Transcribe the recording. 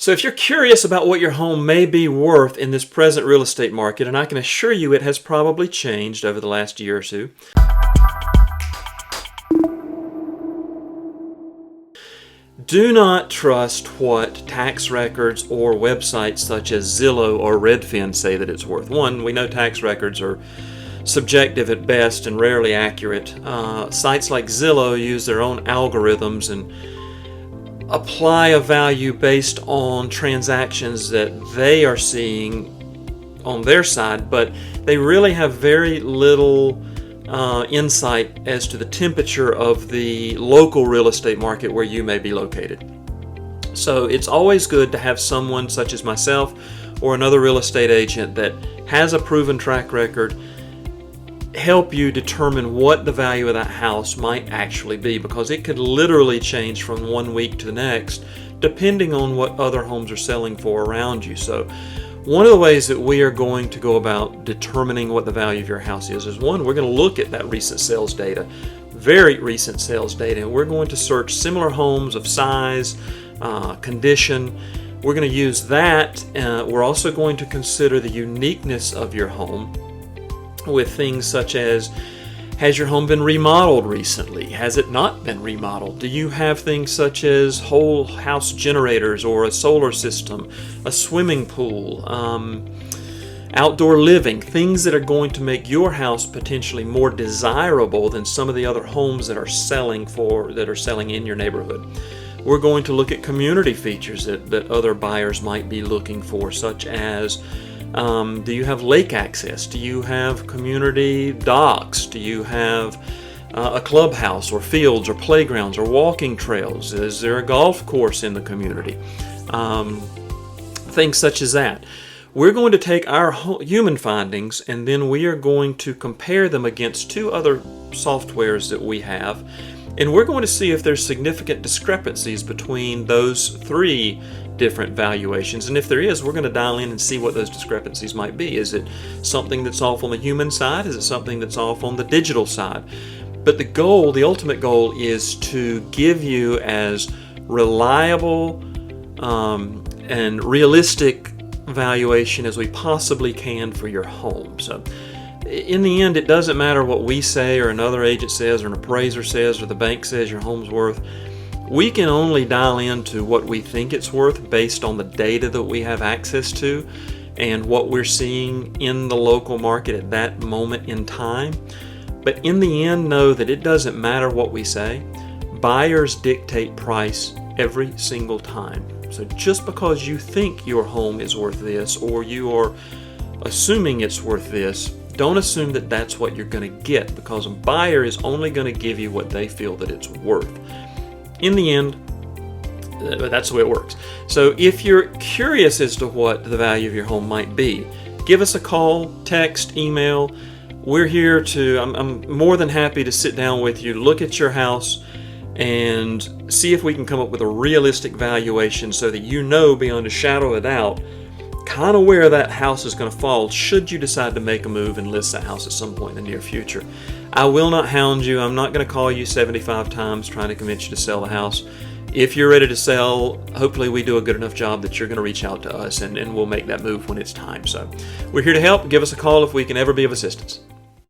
So if you're curious about what your home may be worth in this present real estate market, and I can assure you it has probably changed over the last year or two, do not trust what tax records or websites such as Zillow or Redfin say that it's worth. One, we know tax records are subjective at best and rarely accurate. Sites like Zillow use their own algorithms and apply a value based on transactions that they are seeing on their side, but they really have very little insight as to the temperature of the local real estate market where you may be located. So it's always good to have someone such as myself or another real estate agent that has a proven track record help you determine what the value of that house might actually be, because it could literally change from one week to the next depending on what other homes are selling for around you. So one of the ways that we are going to go about determining what the value of your house is one, we're going to look at that recent sales data, very recent sales data, and we're going to search similar homes of size, condition. We're going to use that. We're also going to consider the uniqueness of your home with things such as, has your home been remodeled recently? Has it not been remodeled? Do you have things such as whole house generators or a solar system, a swimming pool, outdoor living, things that are going to make your house potentially more desirable than some of the other homes that are selling in your neighborhood? We're going to look at community features that other buyers might be looking for, such as do you have lake access? Do you have community docks? Do you have a clubhouse or fields or playgrounds or walking trails? Is there a golf course in the community? Things such as that. We're going to take our human findings and then we are going to compare them against two other softwares that we have, and we're going to see if there's significant discrepancies between those three different valuations. And if there is, we're going to dial in and see what those discrepancies might be. Is it something that's off on the human side? Is it something that's off on the digital side? But the ultimate goal is to give you as reliable and realistic valuation as we possibly can for your home. So in the end, it doesn't matter what we say or another agent says or an appraiser says or the bank says your home's worth. We can only dial into what we think it's worth based on the data that we have access to and what we're seeing in the local market at that moment in time. But in the end, know that it doesn't matter what we say. Buyers dictate price every single time. So just because you think your home is worth this or you are assuming it's worth this, don't assume that that's what you're going to get, because a buyer is only going to give you what they feel that it's worth. In the end, that's the way it works. So if you're curious as to what the value of your home might be, give us a call, text, email. We're here I'm more than happy to sit down with you, look at your house, and see if we can come up with a realistic valuation so that you know beyond a shadow of a doubt kind of where that house is going to fall should you decide to make a move and list that house at some point in the near future. I will not hound you. I'm not going to call you 75 times trying to convince you to sell the house. If you're ready to sell, hopefully we do a good enough job that you're going to reach out to us and we'll make that move when it's time. So we're here to help. Give us a call if we can ever be of assistance.